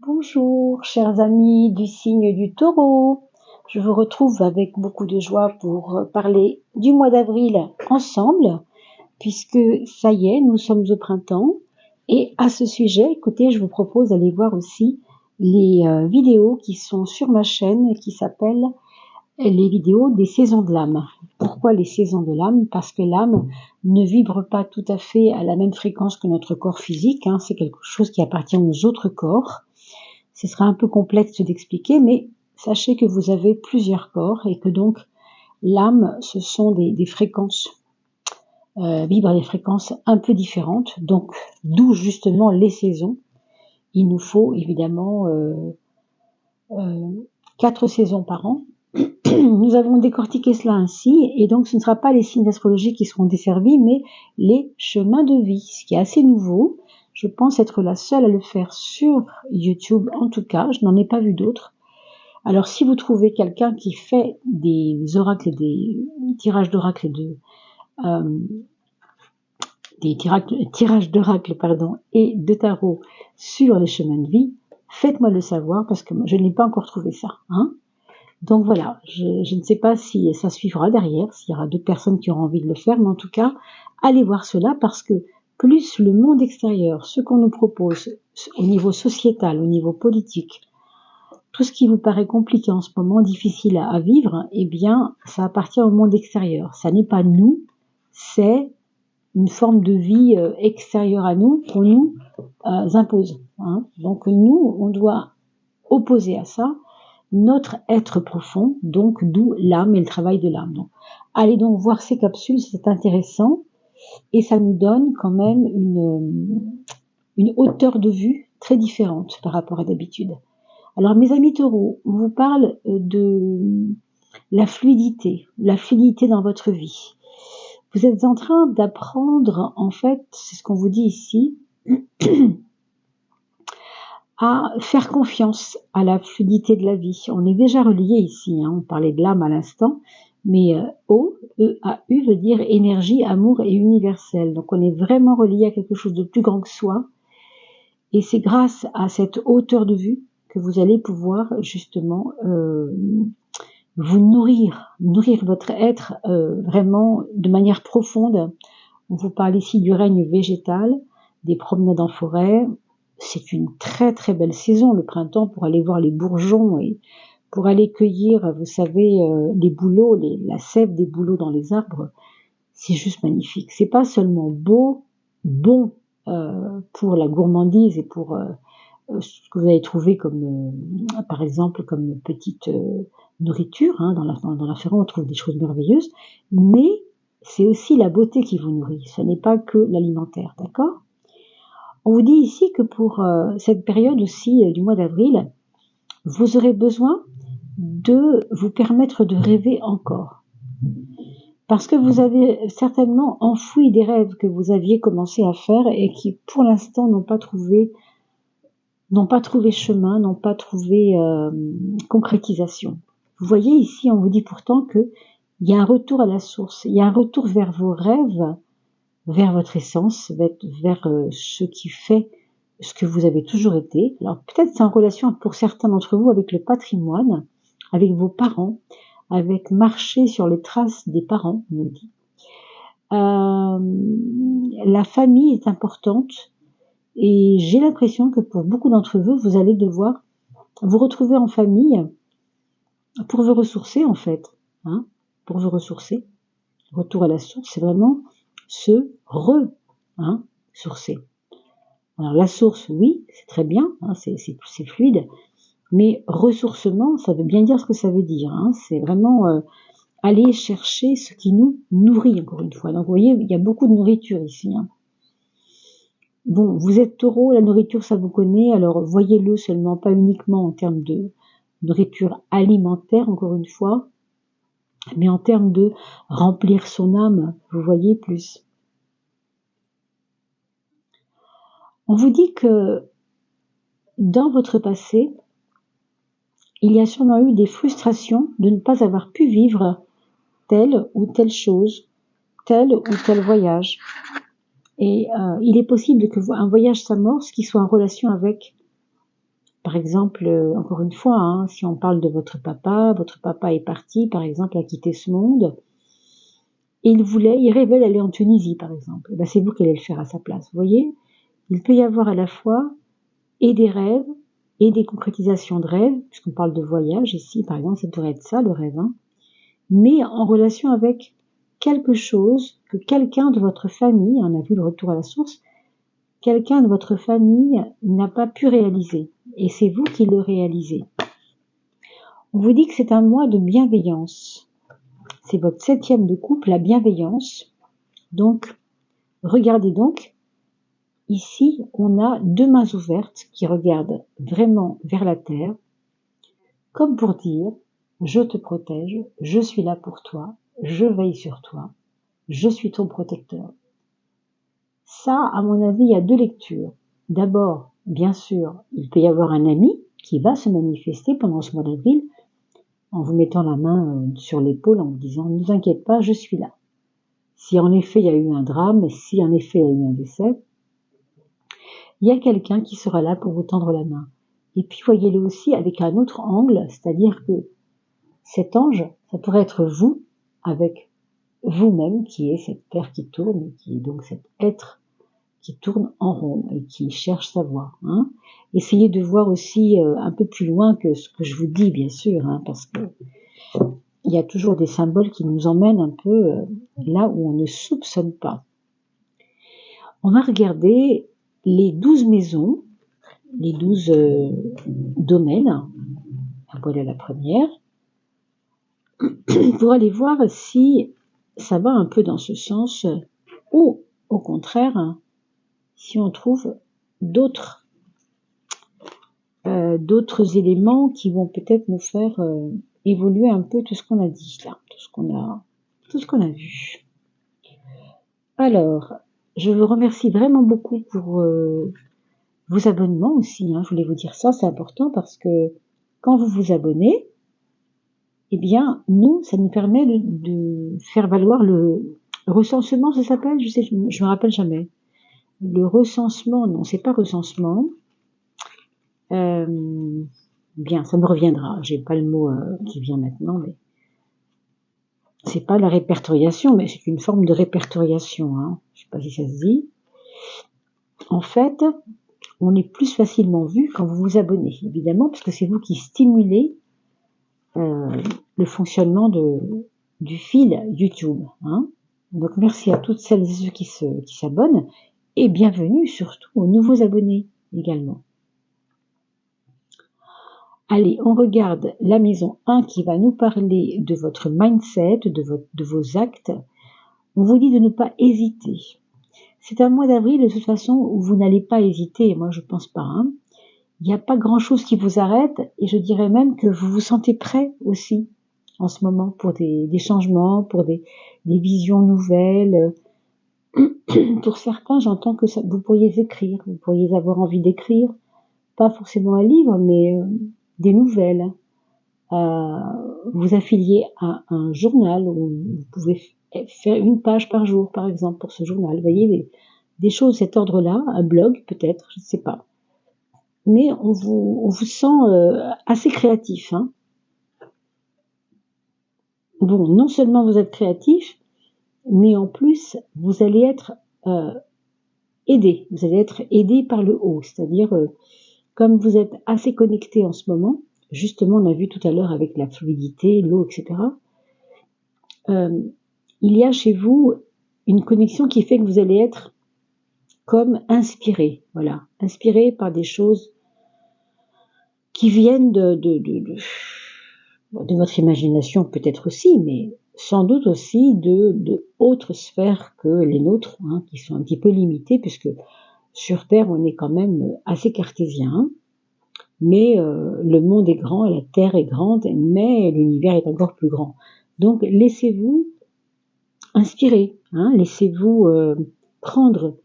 Bonjour, chers amis du signe du Taureau. Je vous retrouve avec beaucoup de joie pour parler du mois d'avril ensemble, puisque ça y est, nous sommes au printemps. Et à ce sujet, écoutez, je vous propose d'aller voir aussi les vidéos qui sont sur ma chaîne et qui s'appellent les vidéos des saisons de l'âme. Pourquoi les saisons de l'âme? Parce que l'âme ne vibre pas tout à fait à la même fréquence que notre corps physique, c'est quelque chose qui appartient aux autres corps. Ce sera un peu complexe d'expliquer, mais sachez que vous avez plusieurs corps et que donc l'âme, ce sont des fréquences, vibre à des fréquences un peu différentes, donc d'où justement les saisons. Il nous faut évidemment 4 saisons par an. Nous avons décortiqué cela ainsi, et donc ce ne sera pas les signes d'astrologie qui seront desservis, mais les chemins de vie, ce qui est assez nouveau. Je pense être la seule à le faire sur YouTube, en tout cas, je n'en ai pas vu d'autres. Alors si vous trouvez quelqu'un qui fait des oracles et des tirages d'oracles des tirages d'oracles et de tarot sur les chemins de vie, faites-moi le savoir parce que je n'ai pas encore trouvé ça. Donc voilà, je ne sais pas si ça suivra derrière, s'il y aura d'autres personnes qui auront envie de le faire, mais en tout cas, allez voir cela parce que plus le monde extérieur, ce qu'on nous propose au niveau sociétal, au niveau politique, tout ce qui vous paraît compliqué en ce moment, difficile à vivre, eh bien, ça appartient au monde extérieur. Ça n'est pas nous, c'est une forme de vie extérieure à nous qu'on nous impose. Donc nous, on doit opposer à ça notre être profond, donc d'où l'âme et le travail de l'âme. Donc, allez donc voir ces capsules, c'est intéressant et ça nous donne quand même une hauteur de vue très différente par rapport à d'habitude. Alors mes amis taureaux, on vous parle de la fluidité dans votre vie. Vous êtes en train d'apprendre, en fait, c'est ce qu'on vous dit ici, à faire confiance à la fluidité de la vie. On est déjà relié ici, on parlait de l'âme à l'instant, mais O, E-A-U veut dire énergie, amour et universel. Donc on est vraiment relié à quelque chose de plus grand que soi. Et c'est grâce à cette hauteur de vue que vous allez pouvoir justement vous nourrir votre être vraiment de manière profonde. On vous parle ici du règne végétal, des promenades en forêt. C'est une très très belle saison, le printemps, pour aller voir les bourgeons et pour aller cueillir, vous savez, les bouleaux, la sève des bouleaux dans les arbres. C'est juste magnifique. C'est pas seulement beau, bon pour la gourmandise et pour ce que vous allez trouver comme, par exemple, comme petite nourriture. Dans la forêt, on trouve des choses merveilleuses, mais c'est aussi la beauté qui vous nourrit. Ce n'est pas que l'alimentaire, d'accord? On vous dit ici que pour cette période aussi du mois d'avril, vous aurez besoin de vous permettre de rêver encore. Parce que vous avez certainement enfoui des rêves que vous aviez commencé à faire et qui, pour l'instant, n'ont pas trouvé chemin, n'ont pas trouvé concrétisation. Vous voyez ici, on vous dit pourtant qu'il y a un retour à la source, il y a un retour vers vos rêves, vers votre essence, vers ce qui fait ce que vous avez toujours été. Alors peut-être c'est en relation pour certains d'entre vous avec le patrimoine, avec vos parents, avec marcher sur les traces des parents, on nous dit. La famille est importante. Et j'ai l'impression que pour beaucoup d'entre vous, vous allez devoir vous retrouver en famille pour vous ressourcer en fait. Pour vous ressourcer. Retour à la source, c'est vraiment se sourcer. Alors la source, oui, c'est très bien, c'est fluide, mais ressourcement, ça veut bien dire ce que ça veut dire. C'est vraiment aller chercher ce qui nous nourrit, encore une fois. Donc vous voyez, il y a beaucoup de nourriture ici. Bon, vous êtes taureau, la nourriture ça vous connaît, alors voyez-le seulement pas uniquement en termes de nourriture alimentaire, encore une fois, mais en termes de remplir son âme, vous voyez plus. On vous dit que dans votre passé, il y a sûrement eu des frustrations de ne pas avoir pu vivre telle ou telle chose, tel ou tel voyage. Et il est possible que un voyage s'amorce qui soit en relation avec Par exemple, encore une fois, hein, si on parle de votre papa est parti, par exemple, a quitté ce monde, et il rêvait d'aller en Tunisie, par exemple. Et ben, c'est vous qui allez le faire à sa place. Vous voyez, il peut y avoir à la fois et des rêves et des concrétisations de rêves, puisqu'on parle de voyage ici, par exemple, ça devrait être ça le rêve, hein, mais en relation avec quelque chose que quelqu'un de votre famille, on a vu le retour à la source, quelqu'un de votre famille n'a pas pu réaliser, et c'est vous qui le réalisez. On vous dit que c'est un mois de bienveillance. C'est votre 7e de couple, la bienveillance. Donc, regardez donc, ici, on a 2 mains ouvertes qui regardent vraiment vers la terre, comme pour dire, je te protège, je suis là pour toi, je veille sur toi, je suis ton protecteur. Ça, à mon avis, il y a 2 lectures. D'abord, bien sûr, il peut y avoir un ami qui va se manifester pendant ce mois d'avril en vous mettant la main sur l'épaule en vous disant « Ne vous inquiète pas, je suis là ». Si en effet il y a eu un drame, si en effet il y a eu un décès, il y a quelqu'un qui sera là pour vous tendre la main. Et puis voyez-le aussi avec un autre angle, c'est-à-dire que cet ange, ça pourrait être vous, avec vous-même, qui est cette terre qui tourne, qui est donc cet être qui tourne en rond et qui cherche sa voie. Hein. Essayez de voir aussi un peu plus loin que ce que je vous dis, bien sûr, hein, parce que il y a toujours des symboles qui nous emmènent un peu là où on ne soupçonne pas. On va regarder les 12 maisons, les 12 domaines. Voilà la première. Pour aller voir si ça va un peu dans ce sens ou au contraire, si on trouve d'autres éléments qui vont peut-être nous faire évoluer un peu tout ce qu'on a dit là, tout ce qu'on a vu. Alors, je vous remercie vraiment beaucoup pour vos abonnements aussi, hein. Je voulais vous dire ça, c'est important parce que quand vous vous abonnez, eh bien, nous, ça nous permet de faire valoir le recensement, ça s'appelle, je me rappelle jamais. Le recensement, non, c'est pas recensement. Bien, ça me reviendra. J'ai pas le mot qui vient maintenant, mais c'est pas la répertoriation, mais c'est une forme de répertoriation. Hein. Je sais pas si ça se dit. En fait, on est plus facilement vu quand vous vous abonnez, évidemment, parce que c'est vous qui stimulez le fonctionnement du fil YouTube. Hein. Donc merci à toutes celles et ceux qui s'abonnent, et bienvenue surtout aux nouveaux abonnés également. Allez, on regarde la maison 1 qui va nous parler de votre mindset, de vos actes. On vous dit de ne pas hésiter. C'est un mois d'avril de toute façon où vous n'allez pas hésiter, moi je pense pas. Hein. Il n'y a pas grand-chose qui vous arrête et je dirais même que vous vous sentez prêt aussi en ce moment pour des changements, pour des visions nouvelles. Pour certains, j'entends que vous pourriez écrire, vous pourriez avoir envie d'écrire, pas forcément un livre, mais des nouvelles. Vous affilier à un journal où vous pouvez faire 1 page par jour, par exemple, pour ce journal. Vous voyez, des choses de cet ordre-là, un blog peut-être, je ne sais pas. Mais on vous sent assez créatif. Hein. Bon, non seulement vous êtes créatif, mais en plus, vous allez être aidé. Vous allez être aidé par le haut, c'est-à-dire, comme vous êtes assez connecté en ce moment, justement, on a vu tout à l'heure avec la fluidité, l'eau, etc., il y a chez vous une connexion qui fait que vous allez être comme inspiré, voilà, inspiré par des choses qui viennent de votre imagination peut-être aussi, mais sans doute aussi de autres sphères que les nôtres, hein, qui sont un petit peu limitées, puisque sur Terre, on est quand même assez cartésien, mais le monde est grand, la Terre est grande, mais l'univers est encore plus grand. Donc, laissez-vous inspirer, hein, laissez-vous prendre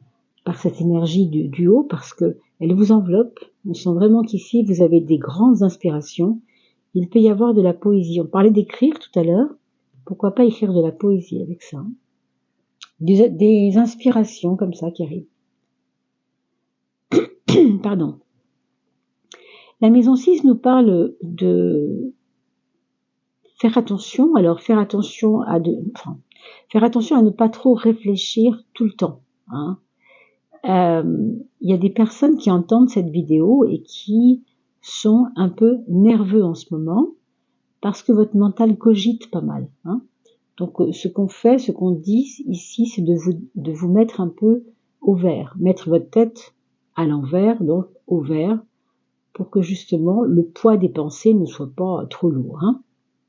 par cette énergie du haut, parce que elle vous enveloppe. On sent vraiment qu'ici, vous avez des grandes inspirations. Il peut y avoir de la poésie. On parlait d'écrire tout à l'heure. Pourquoi pas écrire de la poésie avec ça? Des inspirations comme ça qui arrivent. Pardon. La maison 6 nous parle de faire attention, alors faire attention à ne pas trop réfléchir tout le temps, hein. Il y a des personnes qui entendent cette vidéo et qui sont un peu nerveux en ce moment, parce que votre mental cogite pas mal, hein. Donc ce qu'on dit ici, c'est de vous mettre un peu au vert, mettre votre tête à l'envers, donc au vert, pour que justement le poids des pensées ne soit pas trop lourd, hein.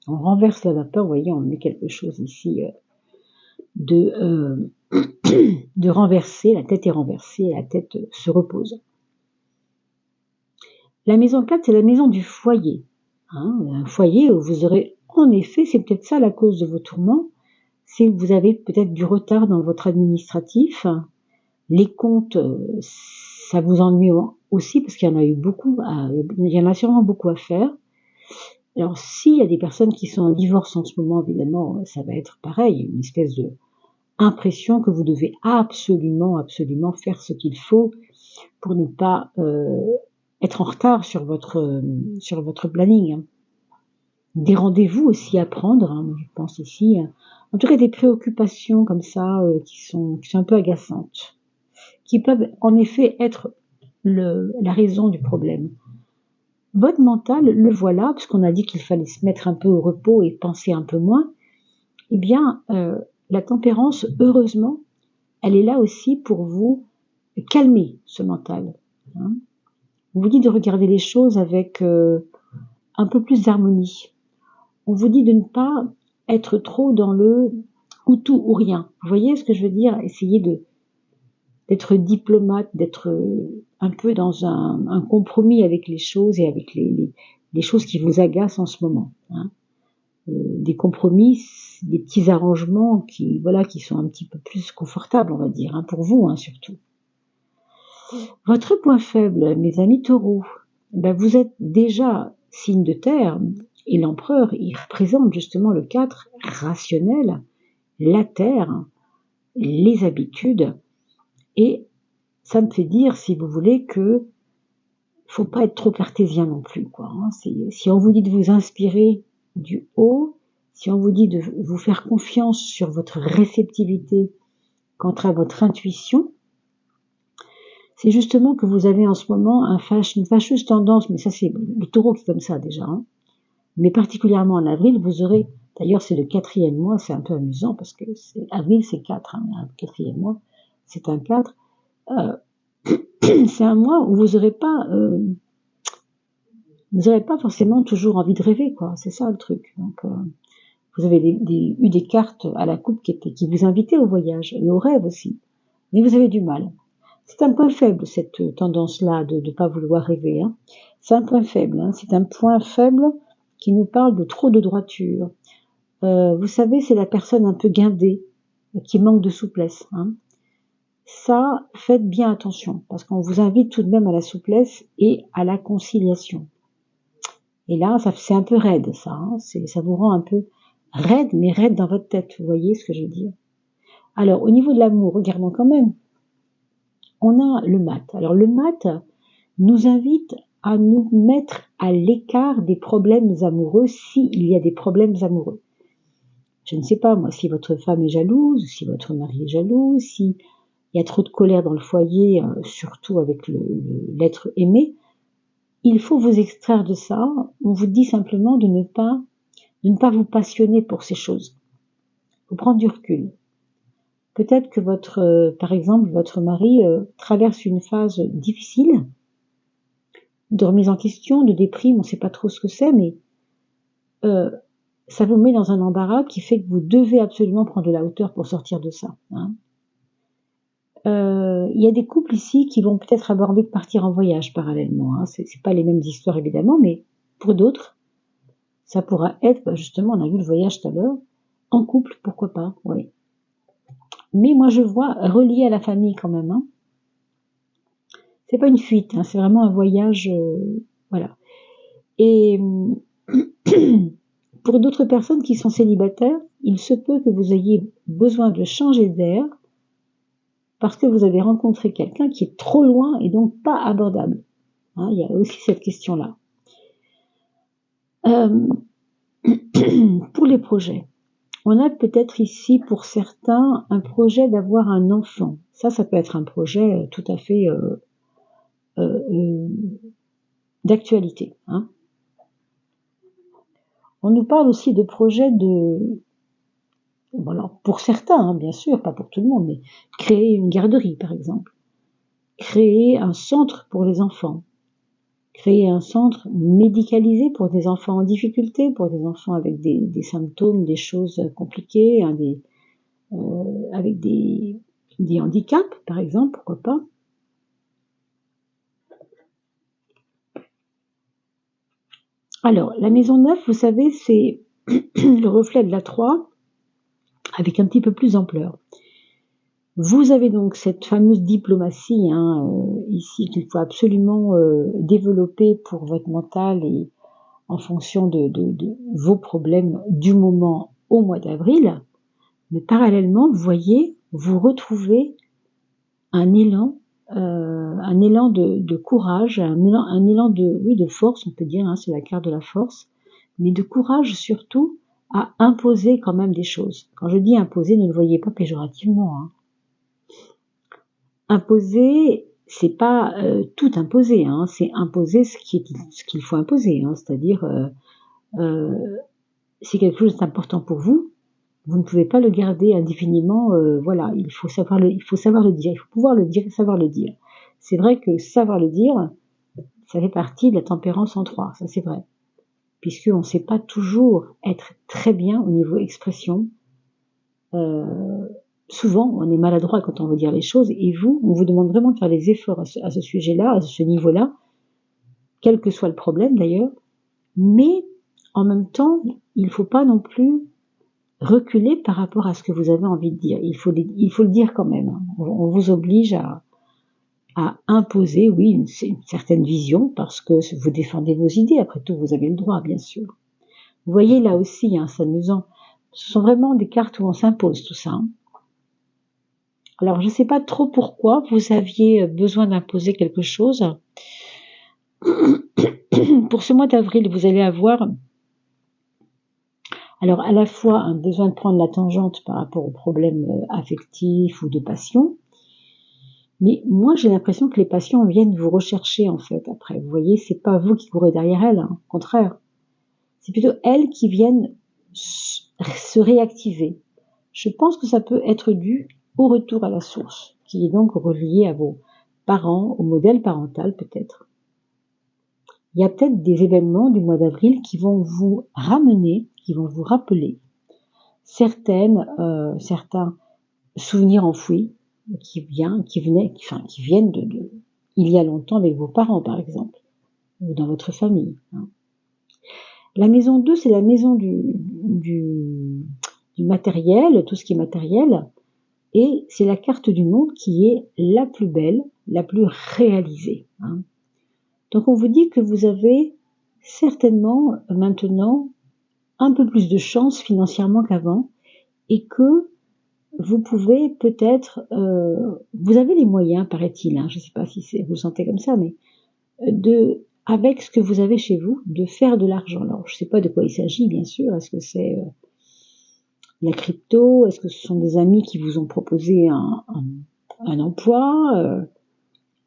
On renverse la vapeur, vous voyez, on met quelque chose ici de renverser, la tête est renversée, la tête se repose. La maison 4, c'est la maison du foyer, hein, un foyer où vous aurez, en effet, c'est peut-être ça la cause de vos tourments, c'est que vous avez peut-être du retard dans votre administratif, les comptes, ça vous ennuie aussi parce qu'il y en a eu beaucoup, il y en a sûrement beaucoup à faire. Alors s'il y a des personnes qui sont en divorce en ce moment, évidemment, ça va être pareil, une espèce de impression que vous devez absolument faire ce qu'il faut pour ne pas être en retard sur votre planning, hein. Des rendez-vous aussi à prendre, hein, je pense ici, en tout cas des préoccupations comme ça qui sont un peu agaçantes, qui peuvent en effet être la raison du problème. Votre mental, le voilà, puisqu'on a dit qu'il fallait se mettre un peu au repos et penser un peu moins, eh bien la tempérance, heureusement, elle est là aussi pour vous calmer ce mental, hein. On vous dit de regarder les choses avec un peu plus d'harmonie. On vous dit de ne pas être trop dans le ou tout ou rien. Vous voyez ce que je veux dire? Essayez d'être diplomate, d'être un peu dans un compromis avec les choses et avec les choses qui vous agacent en ce moment, hein. Des compromis, des petits arrangements qui sont un petit peu plus confortables, on va dire, hein, pour vous, hein, surtout. Votre point faible, mes amis taureaux, vous êtes déjà signe de terre, et l'empereur, il représente justement le 4 rationnel, la terre, les habitudes, et ça me fait dire, si vous voulez, que faut pas être trop cartésien non plus, quoi, hein. Si on vous dit de vous inspirer du haut, si on vous dit de vous faire confiance sur votre réceptivité quant à votre intuition, c'est justement que vous avez en ce moment une fâcheuse tendance, mais ça c'est le taureau qui est comme ça déjà, hein. Mais particulièrement en avril, vous aurez, d'ailleurs c'est le 4e mois, c'est un peu amusant parce que avril c'est 4, hein, le 4e mois, c'est un 4, c'est un mois où vous n'aurez pas forcément toujours envie de rêver, quoi, c'est ça le truc. Donc vous avez eu des cartes à la coupe qui vous invitaient au voyage et au rêve aussi, mais vous avez du mal. C'est un point faible, cette tendance-là de ne pas vouloir rêver, hein. C'est un point faible, hein. C'est un point faible qui nous parle de trop de droiture. Vous savez, c'est la personne un peu guindée, qui manque de souplesse, hein. Ça, faites bien attention, parce qu'on vous invite tout de même à la souplesse et à la conciliation. Et là, c'est un peu raide, ça, hein. Ça vous rend un peu raide, mais raide dans votre tête, vous voyez ce que je veux dire. Alors, au niveau de l'amour, regardons quand même. On a le mat. Alors le mat nous invite à nous mettre à l'écart des problèmes amoureux s'il y a des problèmes amoureux. Je ne sais pas moi si votre femme est jalouse, si votre mari est jaloux, s'il y a trop de colère dans le foyer, surtout avec l'être aimé. Il faut vous extraire de ça. On vous dit simplement de ne pas vous passionner pour ces choses. Il faut prendre du recul. Peut-être que par exemple, votre mari traverse une phase difficile, de remise en question, de déprime, on ne sait pas trop ce que c'est, mais ça vous met dans un embarras qui fait que vous devez absolument prendre de la hauteur pour sortir de ça, hein. Il y a des couples ici qui vont peut-être avoir envie de partir en voyage parallèlement, hein. C'est pas les mêmes histoires évidemment, mais pour d'autres, ça pourra être, justement, on a vu le voyage tout à l'heure, en couple, pourquoi pas, oui. Mais moi je vois relié à la famille quand même, hein. C'est pas une fuite, hein, c'est vraiment un voyage, voilà. Et pour d'autres personnes qui sont célibataires, il se peut que vous ayez besoin de changer d'air parce que vous avez rencontré quelqu'un qui est trop loin et donc pas abordable, hein, il y a aussi cette question-là. Pour les projets, on a peut-être ici pour certains un projet d'avoir un enfant. Ça peut être un projet tout à fait d'actualité, hein. On nous parle aussi de projets voilà, pour certains, hein, bien sûr, pas pour tout le monde, mais créer une garderie, par exemple, créer un centre pour les enfants, créer un centre médicalisé pour des enfants en difficulté, pour des enfants avec des symptômes, des choses compliquées, hein, avec des handicaps, par exemple, pourquoi pas. Alors, la maison 9, vous savez, c'est le reflet de la 3 avec un petit peu plus d'ampleur. Vous avez donc cette fameuse diplomatie, hein, ici, qu'il faut absolument développer pour votre mental et en fonction de vos problèmes du moment au mois d'avril. Mais parallèlement, vous voyez, vous retrouvez un élan de courage, un élan de force, on peut dire, hein, c'est la carte de la force, mais de courage surtout à imposer quand même des choses. Quand je dis imposer, ne le voyez pas péjorativement, hein. Imposer, c'est pas tout imposer, hein, c'est imposer ce qu'il faut imposer, hein, c'est-à-dire si quelque chose est important pour vous, vous ne pouvez pas le garder indéfiniment, voilà, il faut savoir le dire, il faut pouvoir le dire et savoir le dire. C'est vrai que savoir le dire, ça fait partie de la tempérance en 3, ça c'est vrai. Puisqu'on ne sait pas toujours être très bien au niveau expression. Souvent, on est maladroit quand on veut dire les choses, et vous, on vous demande vraiment de faire des efforts à ce sujet-là, à ce niveau-là, quel que soit le problème d'ailleurs, mais en même temps, il ne faut pas non plus reculer par rapport à ce que vous avez envie de dire. Il faut le dire quand même. On vous oblige à imposer, oui, une certaine vision, parce que vous défendez vos idées, après tout, vous avez le droit, bien sûr. Vous voyez là aussi, hein, c'est amusant, ce sont vraiment des cartes où on s'impose tout ça, hein. Alors, je ne sais pas trop pourquoi vous aviez besoin d'imposer quelque chose. Pour ce mois d'avril, vous allez avoir alors à la fois un besoin de prendre la tangente par rapport aux problèmes affectifs ou de passion, mais moi j'ai l'impression que les passions viennent vous rechercher en fait après. Vous voyez, c'est pas vous qui courez derrière elles, hein, au contraire. C'est plutôt elles qui viennent se réactiver. Je pense que ça peut être dû au retour à la source, qui est donc relié à vos parents, au modèle parental peut-être. Il y a peut-être des événements du mois d'avril qui vont vous ramener, qui vont vous rappeler certains souvenirs enfouis qui viennent il y a longtemps avec vos parents par exemple, ou dans votre famille, hein. La maison 2, c'est la maison du matériel, tout ce qui est matériel, et c'est la carte du monde qui est la plus belle, la plus réalisée, hein. Donc on vous dit que vous avez certainement maintenant un peu plus de chance financièrement qu'avant, et que vous pouvez peut-être, vous avez les moyens, paraît-il, hein, je ne sais pas si vous le sentez comme ça, mais avec ce que vous avez chez vous, de faire de l'argent. Alors, je ne sais pas de quoi il s'agit, bien sûr. Est-ce que c'est la crypto? Est-ce que ce sont des amis qui vous ont proposé un emploi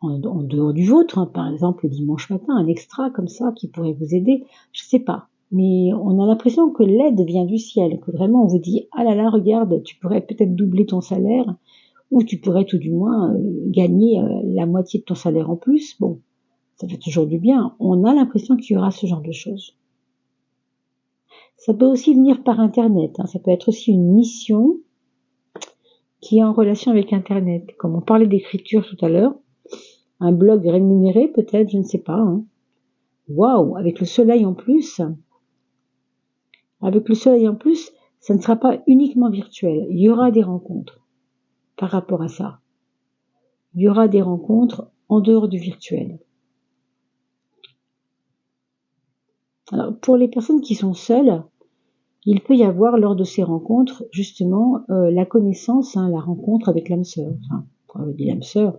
en dehors du vôtre, hein, par exemple le dimanche matin, un extra comme ça qui pourrait vous aider? Je ne sais pas. Mais on a l'impression que l'aide vient du ciel, que vraiment on vous dit « Ah là là, regarde, tu pourrais peut-être doubler ton salaire, ou tu pourrais tout du moins gagner la moitié de ton salaire en plus. » Bon, ça fait toujours du bien. On a l'impression qu'il y aura ce genre de choses. Ça peut aussi venir par Internet, hein. Ça peut être aussi une mission qui est en relation avec Internet. Comme on parlait d'écriture tout à l'heure, un blog rémunéré peut-être, je ne sais pas, hein. Waouh, avec le soleil en plus, ça ne sera pas uniquement virtuel. Il y aura des rencontres par rapport à ça. Il y aura des rencontres en dehors du virtuel. Alors, pour les personnes qui sont seules, il peut y avoir lors de ces rencontres justement la connaissance, hein, la rencontre avec l'âme sœur. Enfin, quand je dis l'âme sœur,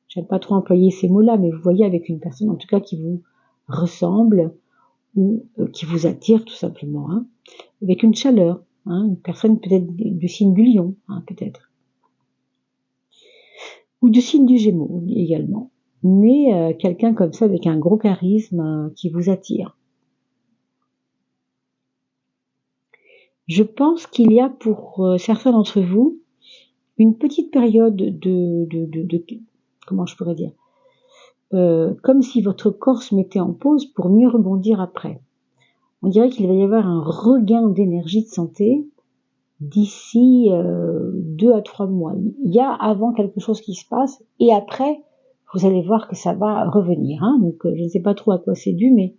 j'aime pas trop employer ces mots-là, mais vous voyez avec une personne en tout cas qui vous ressemble, ou qui vous attire tout simplement, hein, avec une chaleur, hein, une personne peut-être du signe du lion, hein, peut-être, ou du signe du Gémeaux également, mais quelqu'un comme ça avec un gros charisme qui vous attire. Je pense qu'il y a pour certains d'entre vous une petite période de comment je pourrais dire, comme si votre corps se mettait en pause pour mieux rebondir après. On dirait qu'il va y avoir un regain d'énergie de santé d'ici 2 à 3 mois. Il y a avant quelque chose qui se passe et après, vous allez voir que ça va revenir. Hein. Donc je ne sais pas trop à quoi c'est dû, mais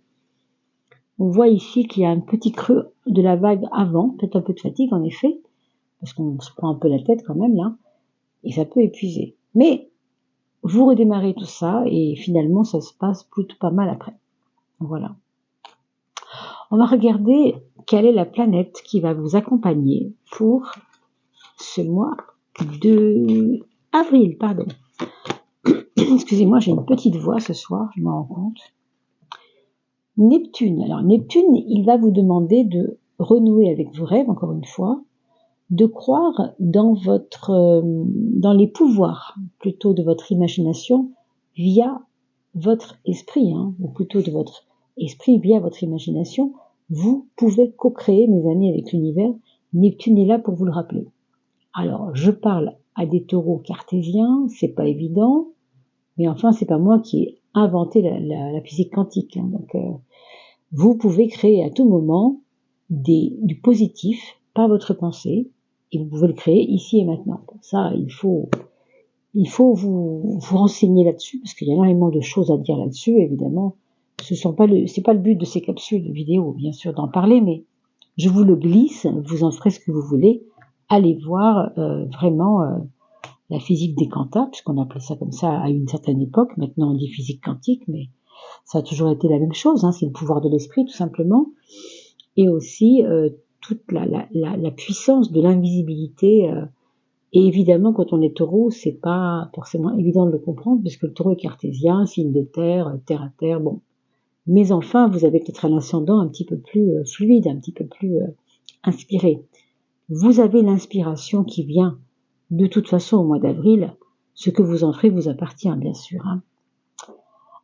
on voit ici qu'il y a un petit creux de la vague avant, peut-être un peu de fatigue en effet, parce qu'on se prend un peu la tête quand même là, et ça peut épuiser. Mais vous redémarrez tout ça et finalement ça se passe plutôt pas mal après. Voilà. On va regarder quelle est la planète qui va vous accompagner pour ce mois de avril, pardon. Excusez-moi, j'ai une petite voix ce soir, je m'en rends compte. Neptune. Alors Neptune, il va vous demander de renouer avec vos rêves, encore une fois, de croire dans les pouvoirs plutôt de votre imagination via votre esprit, hein, ou plutôt de votre esprit via votre imagination. Vous pouvez co-créer, mes amis, avec l'univers. Neptune est là pour vous le rappeler. Alors, je parle à des taureaux cartésiens, c'est pas évident, mais enfin, c'est pas moi qui ai inventé la physique quantique. Hein, donc, vous pouvez créer à tout moment du positif par votre pensée, et vous pouvez le créer ici et maintenant. Pour ça, il faut vous renseigner là-dessus, parce qu'il y a énormément de choses à dire là-dessus, évidemment. C'est pas le but de ces capsules vidéo, bien sûr, d'en parler, mais je vous le glisse, vous en ferez ce que vous voulez. Allez voir vraiment la physique des quanta, puisqu'on appelait ça comme ça à une certaine époque. Maintenant, on dit physique quantique, mais ça a toujours été la même chose. Hein, c'est le pouvoir de l'esprit, tout simplement. Et aussi toute la puissance de l'invisibilité. Et évidemment, quand on est taureau, c'est pas forcément évident de le comprendre, puisque le taureau est cartésien, signe de terre, terre à terre, bon. Mais enfin, vous avez peut-être un ascendant un petit peu plus fluide, un petit peu plus inspiré. Vous avez l'inspiration qui vient de toute façon au mois d'avril. Ce que vous en ferez vous appartient, bien sûr. Hein.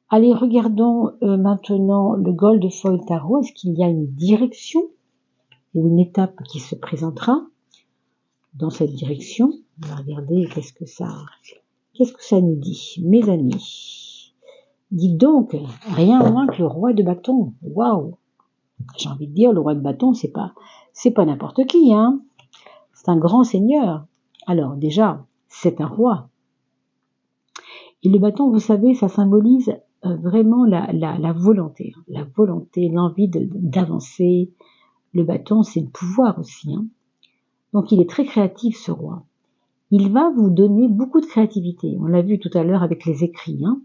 Allez, regardons maintenant le Gold Foil Tarot. Est-ce qu'il y a une direction ou une étape qui se présentera dans cette direction? On va regarder qu'est-ce que ça nous dit, mes amis. Dites donc, rien moins que le roi de bâton. Waouh! J'ai envie de dire, le roi de bâton, c'est pas n'importe qui, hein. C'est un grand seigneur. Alors déjà, c'est un roi. Et le bâton, vous savez, ça symbolise vraiment la volonté, l'envie d'avancer. Le bâton, c'est le pouvoir aussi, hein. Donc il est très créatif, ce roi. Il va vous donner beaucoup de créativité. On l'a vu tout à l'heure avec les écrits, hein.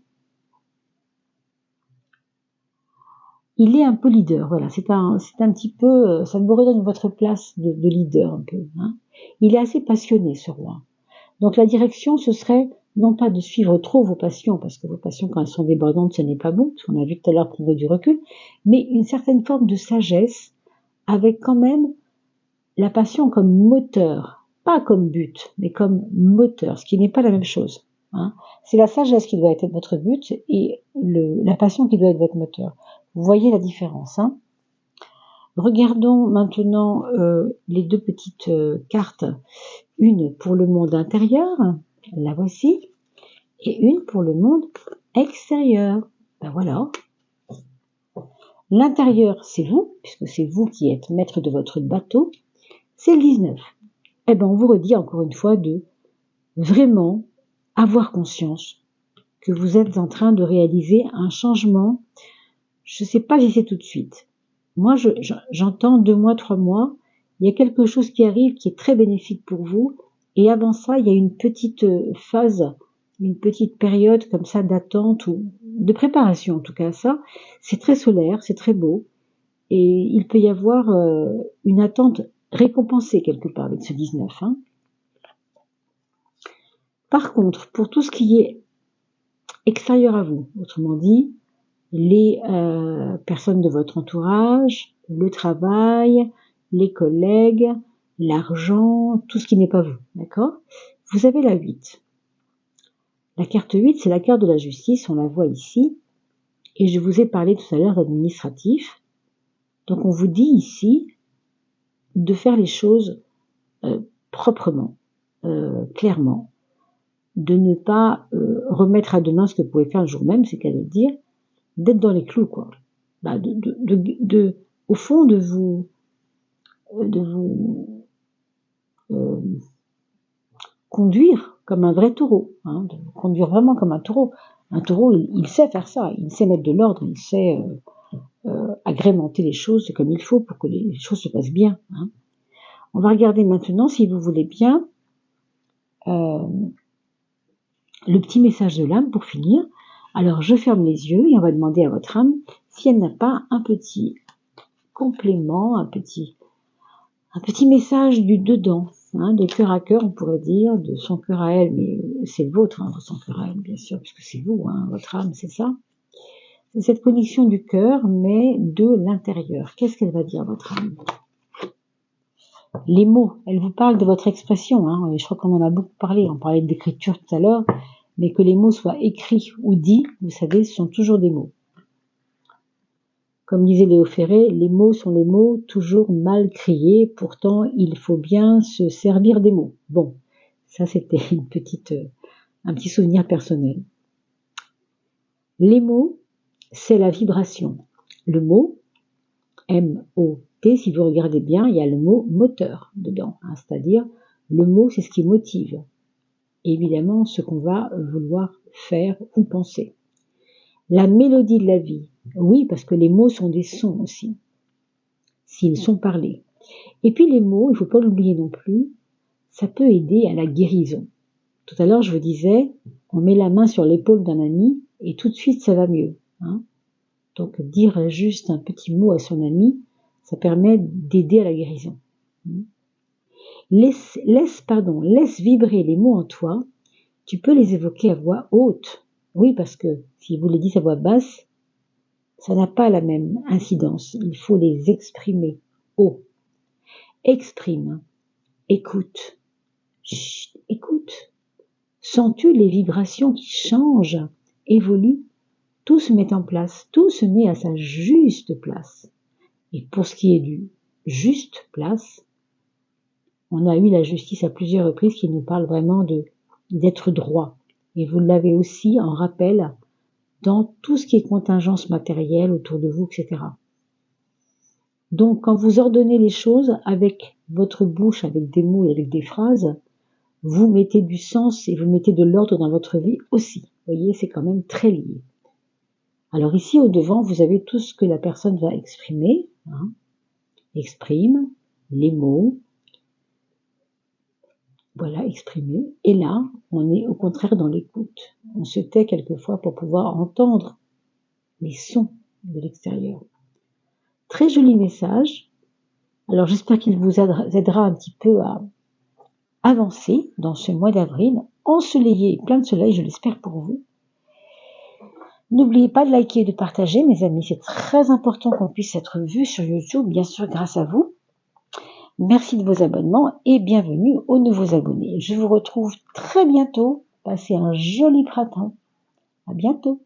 Il est un peu leader, voilà, c'est un petit peu, ça vous redonne votre place de leader un peu, hein. Il est assez passionné, ce roi. Donc la direction, ce serait non pas de suivre trop vos passions, parce que vos passions, quand elles sont débordantes, ce n'est pas bon, parce qu'on a vu tout à l'heure prendre du recul, mais une certaine forme de sagesse, avec quand même la passion comme moteur, pas comme but, mais comme moteur, ce qui n'est pas la même chose. Hein. C'est la sagesse qui doit être votre but et la passion qui doit être votre moteur. Vous voyez la différence. Hein. Regardons maintenant les deux petites cartes. Une pour le monde intérieur, la voici, et une pour le monde extérieur. Ben voilà. L'intérieur, c'est vous, puisque c'est vous qui êtes maître de votre bateau, c'est le 19. Eh ben, on vous redit encore une fois de vraiment avoir conscience que vous êtes en train de réaliser un changement. Je ne sais pas si c'est tout de suite. Moi, j'entends 2 mois, 3 mois. Il y a quelque chose qui arrive qui est très bénéfique pour vous. Et avant ça, il y a une petite phase, une petite période comme ça d'attente ou de préparation en tout cas. Ça, c'est très solaire, c'est très beau. Et il peut y avoir une attente récompensée quelque part avec ce 19. Hein. Par contre, pour tout ce qui est extérieur à vous, autrement dit, les personnes de votre entourage, le travail, les collègues, l'argent, tout ce qui n'est pas vous, d'accord? Vous avez la 8. La carte 8, c'est la carte de la justice, on la voit ici, et je vous ai parlé tout à l'heure d'administratif. Donc on vous dit ici de faire les choses proprement, clairement, de ne pas remettre à demain ce que vous pouvez faire le jour même, c'est qu'à le dire, d'être dans les clous, quoi. Bah, au fond, de vous conduire comme un vrai taureau, hein, de vous conduire vraiment comme un taureau. Un taureau, il sait faire ça, il sait mettre de l'ordre, il sait agrémenter les choses comme il faut pour que les choses se passent bien, hein. On va regarder maintenant, si vous voulez bien, le petit message de l'âme pour finir. Alors, je ferme les yeux et on va demander à votre âme si elle n'a pas un petit complément, un petit message du dedans, hein, de cœur à cœur, on pourrait dire, de son cœur à elle, mais c'est le vôtre, hein, son cœur à elle, bien sûr, parce que c'est vous, hein, votre âme, c'est ça. C'est cette connexion du cœur, mais de l'intérieur. Qu'est-ce qu'elle va dire, votre âme? Les mots, elle vous parle de votre expression, hein, et je crois qu'on en a beaucoup parlé, on parlait d'écriture tout à l'heure, mais que les mots soient écrits ou dits, vous savez, ce sont toujours des mots. Comme disait Léo Ferré, les mots sont les mots, toujours mal criés, pourtant il faut bien se servir des mots. Bon, ça c'était un petit souvenir personnel. Les mots, c'est la vibration. Le mot, M-O-T, si vous regardez bien, il y a le mot moteur dedans, hein, c'est-à-dire le mot c'est ce qui motive. Et évidemment, ce qu'on va vouloir faire ou penser. La mélodie de la vie, oui, parce que les mots sont des sons aussi, s'ils sont parlés. Et puis les mots, il ne faut pas l'oublier non plus, ça peut aider à la guérison. Tout à l'heure, je vous disais, on met la main sur l'épaule d'un ami et tout de suite, ça va mieux, hein. Donc, dire juste un petit mot à son ami, ça permet d'aider à la guérison. Laisse vibrer les mots en toi. Tu peux les évoquer à voix haute. Oui, parce que si vous les dites à voix basse, ça n'a pas la même incidence. Il faut les exprimer haut. Exprime. Écoute. Chut, écoute. Sens-tu les vibrations qui changent, évoluent? Tout se met en place, tout se met à sa juste place. Et pour ce qui est du juste place, on a eu la justice à plusieurs reprises qui nous parle vraiment d'être droit. Et vous l'avez aussi en rappel dans tout ce qui est contingence matérielle autour de vous, etc. Donc, quand vous ordonnez les choses avec votre bouche, avec des mots et avec des phrases, vous mettez du sens et vous mettez de l'ordre dans votre vie aussi. Vous voyez, c'est quand même très lié. Alors ici, au devant, vous avez tout ce que la personne va exprimer, hein, exprime, les mots, voilà, exprimer. Et là, on est au contraire dans l'écoute. On se tait quelquefois pour pouvoir entendre les sons de l'extérieur. Très joli message. Alors j'espère qu'il vous aidera un petit peu à avancer dans ce mois d'avril, ensoleillé et plein de soleil, je l'espère pour vous. N'oubliez pas de liker et de partager, mes amis, c'est très important qu'on puisse être vu sur YouTube, bien sûr grâce à vous. Merci de vos abonnements et bienvenue aux nouveaux abonnés. Je vous retrouve très bientôt. Passez un joli printemps. À bientôt.